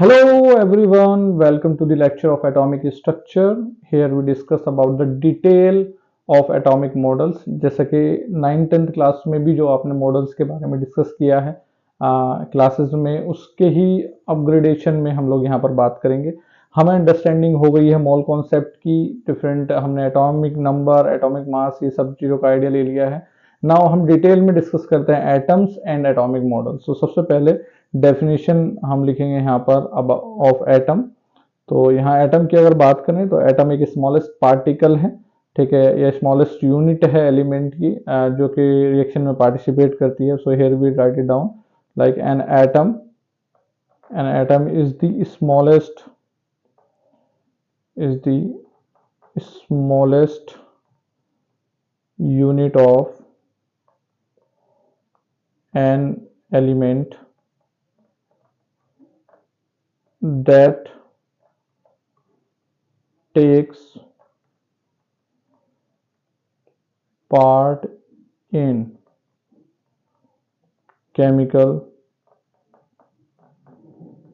Hello everyone, welcome to the lecture of atomic structure. Here we discuss about the detail of atomic models. जैसा कि 9th-10th class में भी जो आपने models के बारे में डिस्कस किया है क्लासेस में, उसके ही अपग्रेडेशन में हम लोग यहाँ पर बात करेंगे। हमें अंडरस्टैंडिंग हो गई है मॉल कॉन्सेप्ट की, डिफरेंट हमने एटॉमिक नंबर, एटॉमिक मास, ये सब चीज़ों का आइडिया ले लिया है। नाउ हम डिटेल में डिस्कस करते हैं एटम्स एंड एटॉमिक मॉडल्स। तो सबसे पहले डेफिनेशन हम लिखेंगे यहाँ पर अब ऑफ एटम। तो यहाँ एटम की अगर बात करें तो एटम एक स्मॉलेस्ट पार्टिकल है, ठीक है, या स्मॉलेस्ट यूनिट है एलिमेंट की जो कि रिएक्शन में पार्टिसिपेट करती है। So here we write it down like an atom is the smallest unit of an element that takes part in chemical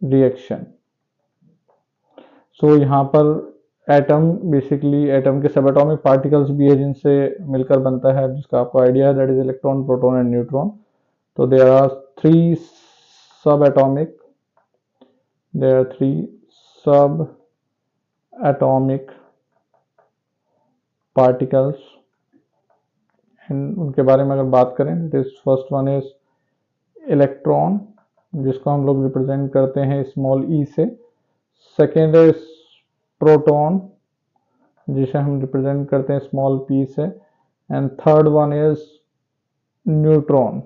reaction। सो यहाँ पर एटम बेसिकली एटम के सब एटॉमिक पार्टिकल्स भी है जिनसे मिलकर बनता है, जिसका आपको आइडिया है, that is electron, proton and neutron. तो देयर आर थ्री सब एटॉमिक पार्टिकल्स एंड उनके बारे में अगर बात करें, that is first one is electron, जिसको हम लोग रिप्रेजेंट करते हैं स्मॉल ई से। सेकेंड इज प्रोटॉन, जिसे हम रिप्रेजेंट करते हैं स्मॉल पी से। And third one is neutron,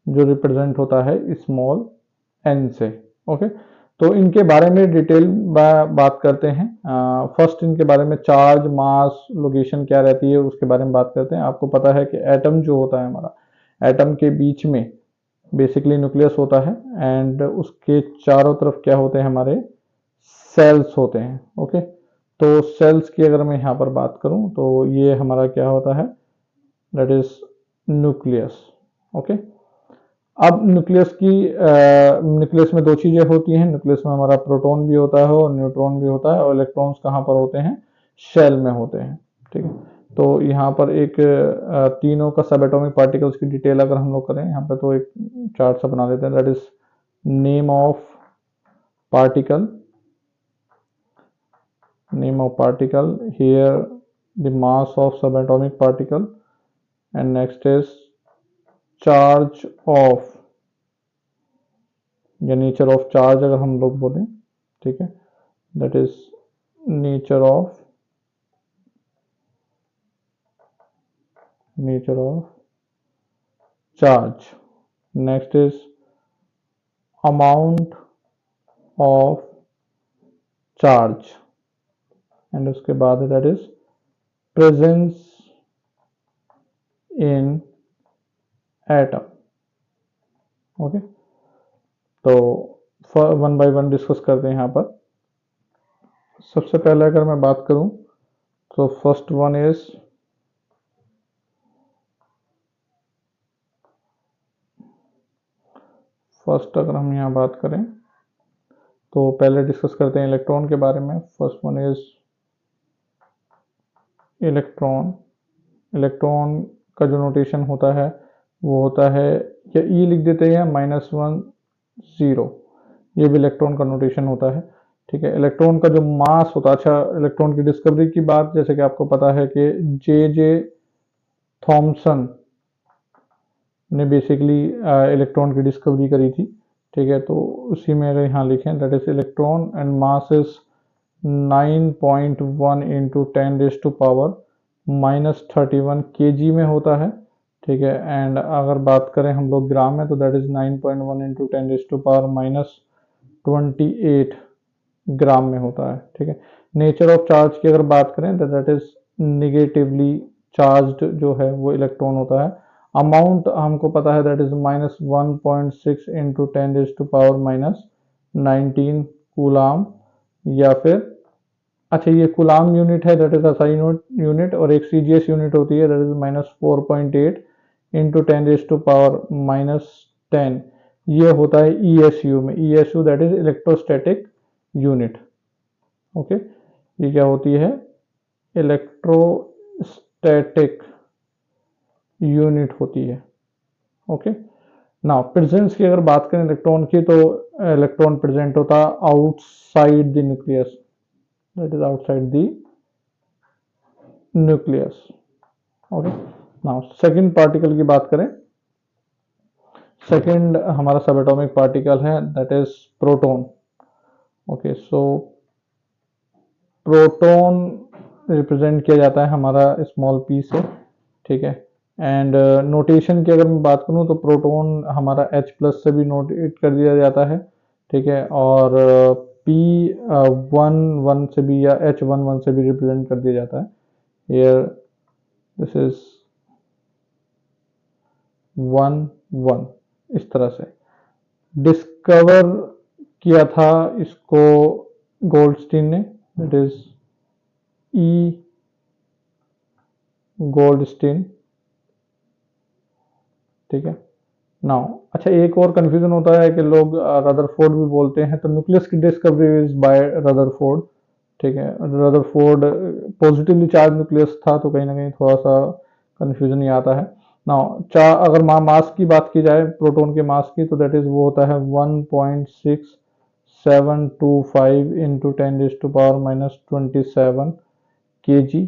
जो रिप्रेजेंट होता है स्मॉल एन से। ओके, तो इनके बारे में डिटेल बात करते हैं। फर्स्ट इनके बारे में चार्ज, मास, लोकेशन क्या रहती है उसके बारे में बात करते हैं। आपको पता है कि एटम जो होता है हमारा, एटम के बीच में बेसिकली न्यूक्लियस होता है एंड उसके चारों तरफ क्या होते हैं, हमारे सेल्स होते हैं। ओके, तो सेल्स की अगर मैं यहाँ पर बात करूँ तो ये हमारा क्या होता है, दैट इज न्यूक्लियस। ओके, अब न्यूक्लियस में दो चीजें होती हैं। न्यूक्लियस में हमारा प्रोटॉन भी होता है और न्यूट्रॉन भी होता है, और इलेक्ट्रॉन्स कहाँ पर होते हैं, शेल में होते हैं। ठीक है, तो यहाँ पर एक तीनों का सब एटॉमिक पार्टिकल्स की डिटेल अगर हम लोग करें यहाँ पर, तो एक चार्ट सा बना लेते हैं, that is name of particle, here the mass of subatomic particle, and next is charge of, या नेचर ऑफ चार्ज अगर हम लोग बोलें, ठीक है, that is nature of charge. Next is amount of charge, and उसके बाद that is presence in atom. Okay, तो वन बाय वन डिस्कस करते हैं यहाँ पर। सबसे पहले अगर मैं बात करूं तो फर्स्ट वन इज अगर हम यहाँ बात करें तो पहले डिस्कस करते हैं इलेक्ट्रॉन के बारे में। फर्स्ट वन इज इलेक्ट्रॉन का जो नोटेशन होता है वो होता है, या ई लिख देते हैं, -1 0, ये भी इलेक्ट्रॉन का नोटेशन होता है। ठीक है, इलेक्ट्रॉन का जो मास होता है, अच्छा इलेक्ट्रॉन की डिस्कवरी की बात, जैसे कि आपको पता है कि जे थॉमसन ने बेसिकली इलेक्ट्रॉन की डिस्कवरी करी थी। ठीक है, तो उसी में अगर यहाँ लिखें, that is electron and mass is 9.1 into 10⁻⁻31 kg में होता है। ठीक है, एंड अगर बात करें हम लोग ग्राम में, तो दैट इज 9.1 इंटू 10⁻⁻28 ग्राम में होता है। ठीक है, नेचर ऑफ चार्ज की अगर बात करें तो दैट इज निगेटिवली चार्ज्ड जो है वो इलेक्ट्रॉन होता है। अमाउंट हमको पता है, दैट इज -1.6 इंटू 10⁻⁻19 कूलाम, या फिर अच्छा ये कूलाम यूनिट है, दैट इज एसआई यूनिट, और एक सीजीएस यूनिट होती है, दैट इज -4.8 इंटू 10⁻⁻10 ये होता है ESU में, ESU that is electrostatic unit. Okay, ये क्या होती है, इलेक्ट्रोस्टैटिक यूनिट होती है। ओके, नाउ प्रेजेंस की अगर बात करें इलेक्ट्रॉन की, तो इलेक्ट्रॉन प्रेजेंट होता है outside the nucleus, that is outside the nucleus. Okay, now second particle की बात करें, सेकंड हमारा सब एटॉमिक पार्टिकल है that is proton. Okay, so proton represent किया जाता है हमारा स्मॉल पी से, ठीक है। एंड नोटेशन की अगर मैं बात करूं तो प्रोटॉन हमारा H+ से भी नोटेट कर दिया जाता है, ठीक है, और P11 से भी या H11 से भी रिप्रेजेंट कर दिया जाता है। हियर दिस इज 1 1 इस तरह से। डिस्कवर किया था इसको गोल्डस्टीन ने, दैट इज E गोल्डस्टीन, ठीक है। नाउ अच्छा, एक और कंफ्यूजन होता है कि लोग रदरफोर्ड भी बोलते हैं, तो न्यूक्लियस की डिस्कवरी इज बाय रदरफोर्ड, ठीक है। रदरफोर्ड पॉजिटिवली चार्ज न्यूक्लियस था, तो कहीं ना कहीं थोड़ा सा कंफ्यूजन ही आता है। नाउ अगर मास की बात की जाए प्रोटॉन के मास की, तो दैट इज वो होता है 1.6725 इंटू 10⁻⁻27 kg,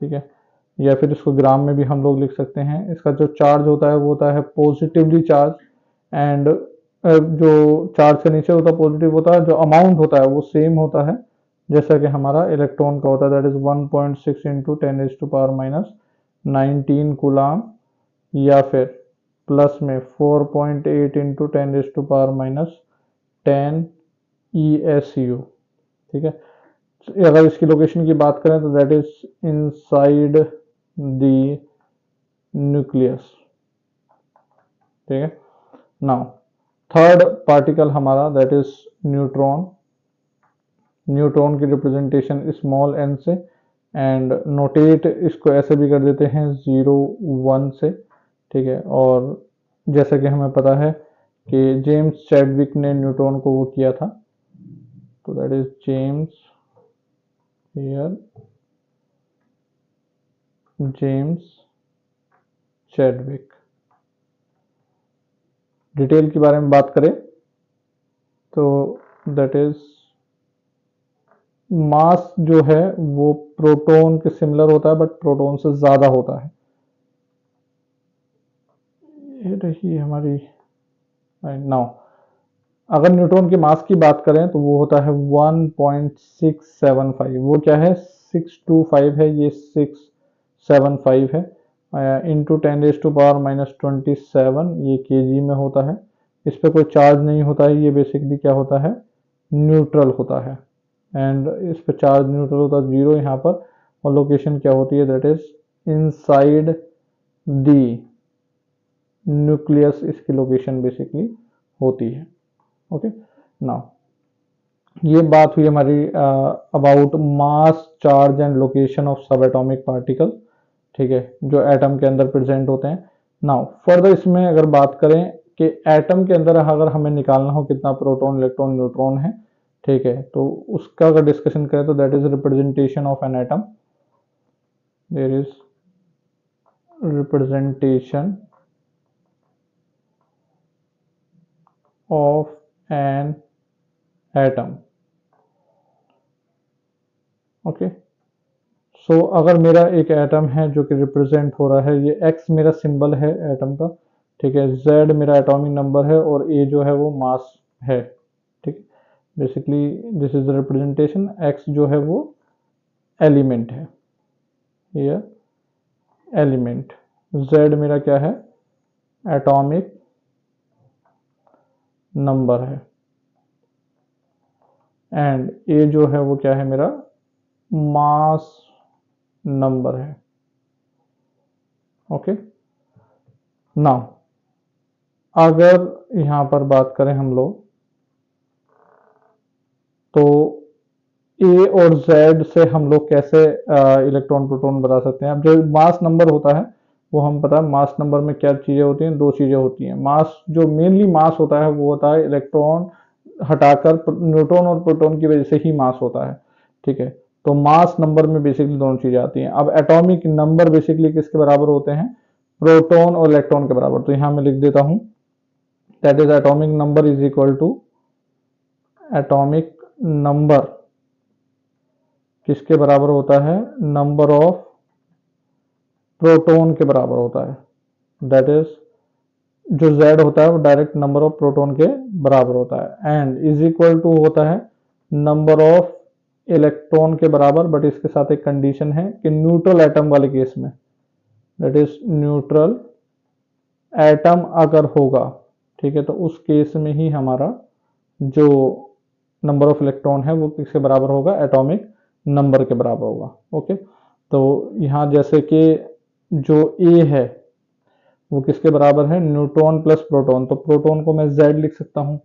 ठीक है। या फिर इसको ग्राम में भी हम लोग लिख सकते हैं। इसका जो चार्ज होता है वो होता है पॉजिटिवली चार्ज, एंड जो चार्ज के नीचे होता है पॉजिटिव होता है, जो अमाउंट होता है वो सेम होता है जैसा कि हमारा इलेक्ट्रॉन का होता है, दैट इज 1.6 इंटू 10⁻⁻19 कूलाम, या फिर प्लस में 4.8 इंटू 10⁻⁻10 ESU, ठीक है। अगर इसकी लोकेशन की बात करें तो that is inside the nucleus, ठीक है। नाउ थर्ड पार्टिकल हमारा दैट इज न्यूट्रॉन। न्यूट्रॉन की रिप्रेजेंटेशन स्मॉल n से, एंड नोटेट इसको ऐसे भी कर देते हैं 0 1 से, ठीक है। और जैसा कि हमें पता है कि जेम्स चैडविक ने न्यूट्रॉन को वो किया था, तो that is James, here James Chadwick. Detail के बारे में बात करें तो दैट इज मास जो है वो प्रोटॉन के सिमिलर होता है, बट प्रोटॉन से ज्यादा होता है। ये रही हमारी। नाउ अगर न्यूट्रॉन के मास की बात करें तो वो होता है 1.675, वो क्या है 625 है, ये 675 है, इंटू 10⁻⁻27 ये kg में होता है। इस पर कोई चार्ज नहीं होता है, ये बेसिकली क्या होता है, न्यूट्रल होता है, एंड इस पर चार्ज न्यूट्रल होता है 0 यहाँ पर। और लोकेशन क्या होती है, that is inside the nucleus, इसकी लोकेशन बेसिकली होती है। ओके, नाउ ये बात हुई हमारी about mass, charge and location of सब एटॉमिक पार्टिकल, ठीक है, जो एटम के अंदर प्रेजेंट होते हैं। नाउ फर्दर इसमें अगर बात करें कि एटम के अंदर अगर हमें निकालना हो कितना प्रोटॉन, इलेक्ट्रॉन, न्यूट्रॉन है, ठीक है, तो उसका अगर डिस्कशन करें तो that is representation of an atom. There is representation of an atom. Okay, so अगर मेरा एक एटम है जो कि रिप्रेजेंट हो रहा है, ये x मेरा सिंबल है एटम का, ठीक है, z मेरा एटॉमिक नंबर है, और a जो है वो मास है, ठीक है। Basically this is the representation. x जो है वो एलिमेंट है, ये एलिमेंट। z मेरा क्या है, एटॉमिक नंबर है, एंड a जो है वो क्या है, मेरा मास नंबर है। ओके, नाउ अगर यहां पर बात करें हम लोग, तो ए और जेड से हम लोग कैसे इलेक्ट्रॉन प्रोटॉन बता सकते हैं। अब जो मास नंबर होता है वो हम पता है मास नंबर में क्या चीज़ें होती हैं, दो चीज़ें होती हैं। मास जो मेनली मास होता है वो होता है इलेक्ट्रॉन हटाकर न्यूट्रॉन और प्रोटॉन की वजह से ही मास होता है, ठीक है। तो मास नंबर में बेसिकली दोनों चीज़ें आती हैं। अब एटॉमिक नंबर बेसिकली किसके बराबर होते हैं, प्रोटॉन और इलेक्ट्रॉन के बराबर। तो यहाँ मैं लिख देता हूँ that is atomic number is equal to, atomic number किसके बराबर होता है, नंबर ऑफ प्रोटॉन के बराबर होता है। दैट इज जो Z होता है वो डायरेक्ट नंबर ऑफ प्रोटॉन के बराबर होता है। एंड इज इक्वल टू होता है नंबर ऑफ इलेक्ट्रॉन के बराबर, बट इसके साथ एक कंडीशन है कि न्यूट्रल एटम वाले केस में, दैट इज न्यूट्रल एटम अगर होगा, ठीक है, तो उस केस में ही हमारा जो नंबर ऑफ इलेक्ट्रॉन है वो किसके बराबर होगा, एटॉमिक नंबर के बराबर होगा। ओके, तो यहाँ जैसे कि जो A है वो किसके बराबर है, न्यूट्रॉन प्लस प्रोटॉन। तो प्रोटॉन को मैं Z लिख सकता हूँ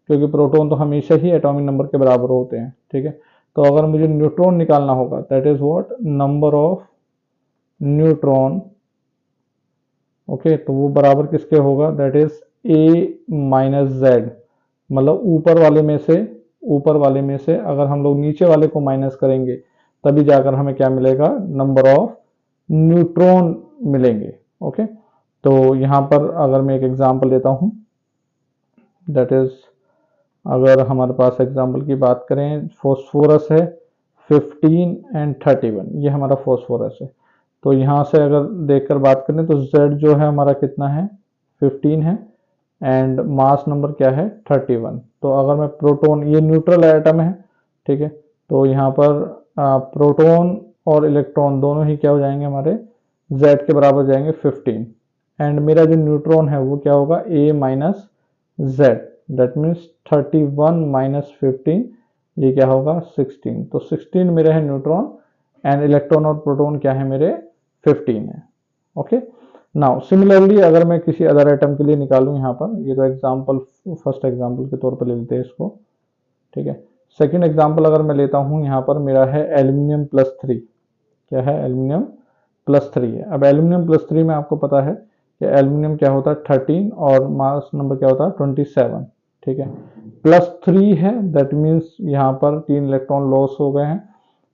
क्योंकि प्रोटॉन तो हमेशा ही एटॉमिक नंबर के बराबर होते हैं, ठीक है। तो अगर मुझे न्यूट्रॉन निकालना होगा, that is what, number of neutron, okay, तो वो बराबर किसके होगा, that is A minus Z। मतलब ऊपर वाले में से अगर हम लोग नीचे वाले को माइनस करेंगे तभी जाकर हमें क्या मिलेगा, नंबर ऑफ न्यूट्रॉन मिलेंगे। ओके, तो यहाँ पर अगर मैं एक एग्जांपल लेता हूँ, दैट इज अगर हमारे पास एग्जांपल की बात करें, फॉस्फोरस है 15 एंड 31, ये हमारा फॉस्फोरस है। तो यहाँ से अगर देखकर बात करें तो Z जो है हमारा कितना है, 15 है, एंड मास नंबर क्या है, 31। तो अगर मैं प्रोटॉन, ये न्यूट्रल एटम है, ठीक है, तो यहाँ पर प्रोटॉन और इलेक्ट्रॉन दोनों ही क्या हो जाएंगे, हमारे Z के बराबर जाएंगे 15, एंड मेरा जो न्यूट्रॉन है वो क्या होगा, A minus Z, that means 31 minus 15, ये क्या होगा, 16। तो 16 मेरे है न्यूट्रॉन एंड इलेक्ट्रॉन और प्रोटॉन क्या है मेरे, 15 है। ओके, नाउ सिमिलरली अगर मैं किसी अदर एटम के लिए निकालूं, यहाँ पर ये तो एग्जांपल, फर्स्ट एग्जांपल के तौर पर ले लेते हैं इसको, ठीक है। सेकंड एग्जांपल अगर मैं लेता हूँ, यहाँ पर मेरा है एल्यूमिनियम प्लस 3, क्या है, एल्यूमिनियम प्लस 3 है। अब एल्यूमिनियम प्लस 3 में आपको पता है कि एल्यूमिनियम क्या होता है 13 और मास नंबर क्या होता है 27, ठीक है। प्लस 3 है, दैट मीन्स यहाँ पर 3 इलेक्ट्रॉन लॉस हो गए हैं।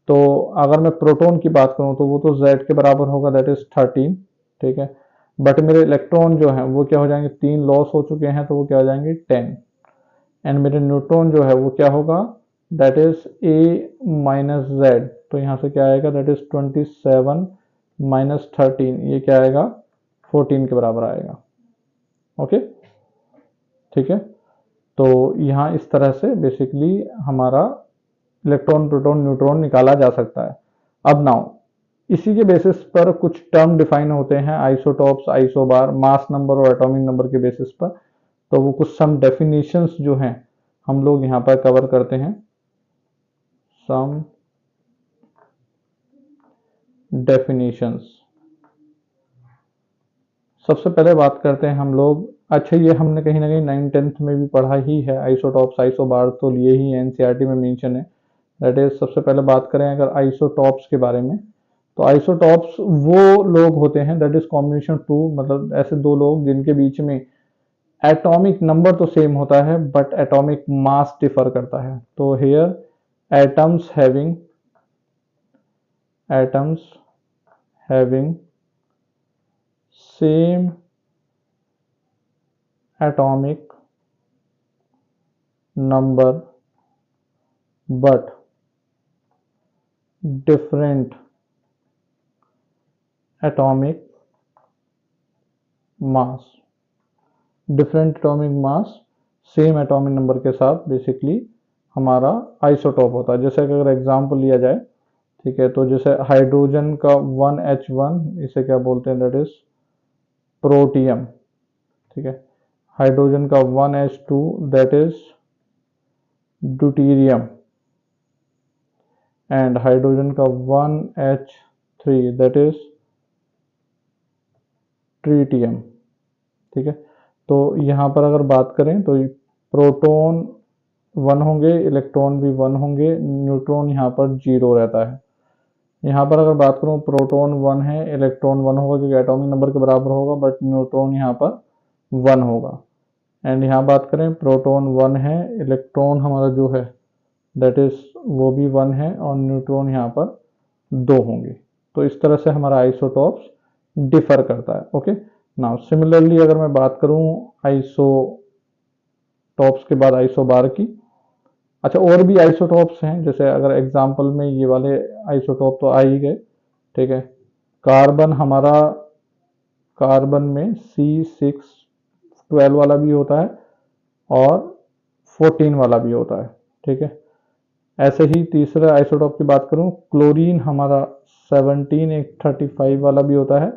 तो अगर मैं प्रोटॉन की बात करूं तो वो तो Z के बराबर होगा, दैट इज 13, ठीक है। बट मेरे इलेक्ट्रॉन जो है वो क्या हो जाएंगे, 3 लॉस हो चुके हैं तो वो क्या हो जाएंगे 10, एंड मेरे न्यूट्रॉन जो है वो क्या होगा, that is A minus Z। तो यहाँ से क्या आएगा, दैट इज 27 माइनस 13, ये क्या आएगा, 14 के बराबर आएगा। ओके, ठीक है। तो यहाँ इस तरह से बेसिकली हमारा इलेक्ट्रॉन, प्रोटॉन, न्यूट्रॉन निकाला जा सकता है। अब नाउ इसी के बेसिस पर कुछ टर्म डिफाइन होते हैं, आइसोटॉप्स, आइसोबार, मास नंबर और एटॉमिक नंबर के बेसिस पर। तो वो कुछ सम डेफिनेशंस जो हैं हम लोग यहाँ पर कवर करते हैं, सम डेफिनेशंस। सबसे पहले बात करते हैं हम लोग, अच्छा ये हमने कहीं ना कहीं 9th-10th में भी पढ़ा ही है, आइसोटॉप्स, आइसोबार तो लिए ही एनसीईआरटी में मेंशन है। दैट इज, सबसे पहले बात करें अगर आइसोटॉप्स के बारे में, तो आइसोटॉप्स वो लोग होते हैं, दैट इज कॉम्बिनेशन टू, मतलब ऐसे दो लोग जिनके बीच में एटॉमिक नंबर तो सेम होता है बट एटॉमिक मास डिफर करता है। तो here atoms having same atomic number but different atomic mass, different atomic mass same atomic number के साथ बेसिकली हमारा आइसोटॉप होता है। जैसे अगर एग्जांपल लिया जाए, ठीक है, तो जैसे हाइड्रोजन का 1H1, इसे क्या बोलते हैं, दैट इज प्रोटियम, ठीक है। हाइड्रोजन का 1H2, that is deuterium, and hydrogen का 1H3, दैट इज ट्रीटियम, ठीक है। तो यहाँ पर अगर बात करें तो प्रोटॉन 1 होंगे, इलेक्ट्रॉन भी 1 होंगे, न्यूट्रॉन यहाँ पर 0 रहता है, यहाँ पर अगर बात करूँ प्रोटॉन 1 है, इलेक्ट्रॉन 1 होगा क्योंकि एटॉमिक नंबर के बराबर होगा, बट न्यूट्रॉन यहाँ पर 1 होगा। एंड यहाँ बात करें प्रोटॉन 1 है, इलेक्ट्रॉन हमारा जो है दैट इज वो भी 1 है और न्यूट्रॉन यहाँ पर 2 होंगे। तो इस तरह से हमारा आइसोटॉप्स डिफर करता है। ओके, नाउ सिमिलरली अगर मैं बात करूं आइसोटॉप्स के बाद आइसोबार की, अच्छा और भी आइसोटॉप्स हैं, जैसे अगर एग्जांपल में ये वाले आइसोटॉप तो आ ही गए, ठीक है। कार्बन हमारा, कार्बन में C612 वाला भी होता है और 14 वाला भी होता है, ठीक है। ऐसे ही तीसरे आइसोटॉप की बात करूं, क्लोरीन हमारा 17 एक 35 वाला भी होता है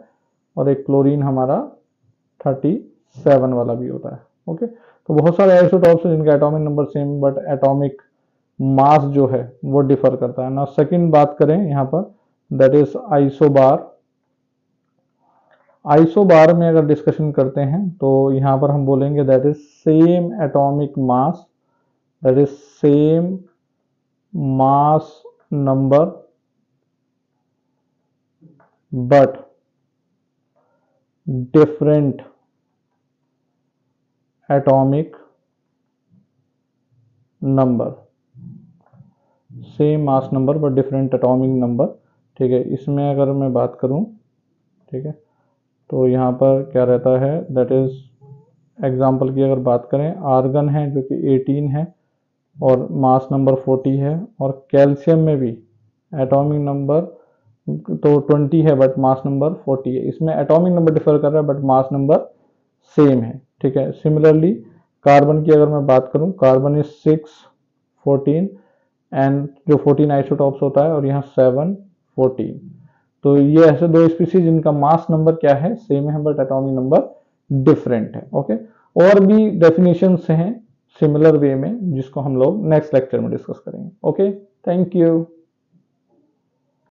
और एक क्लोरीन हमारा 37 वाला भी होता है। ओके, तो बहुत सारे आइसोटॉप्स हैं जिनका atomic number same but atomic mass जो है वो डिफर करता है ना। सेकंड बात करें यहाँ पर दैट इज आइसोबार। आइसोबार में अगर डिस्कशन करते हैं तो यहाँ पर हम बोलेंगे that is same atomic mass, that is same mass number but different atomic number, same mass number but different atomic number, ठीक है। इसमें अगर मैं बात करूं, ठीक है, तो यहाँ पर क्या रहता है दैट इज एग्जांपल की अगर बात करें, आर्गन है जो कि 18 है और मास नंबर 40 है, और कैल्शियम में भी एटॉमिक नंबर तो 20 है बट मास नंबर 40 है। इसमें एटॉमिक नंबर डिफर कर रहा है बट मास नंबर सेम है, ठीक है। सिमिलरली कार्बन की अगर मैं बात करूं, कार्बन इज 6 14 एंड जो 14 आइसोटॉप्स होता है और यहाँ 7 14। तो ये ऐसे दो स्पीसीज जिनका मास नंबर क्या है सेम है बट एटॉमिक नंबर डिफरेंट है। ओके, और भी डेफिनेशंस हैं सिमिलर वे में जिसको हम लोग नेक्स्ट लेक्चर में डिस्कस करेंगे। Okay, thank you.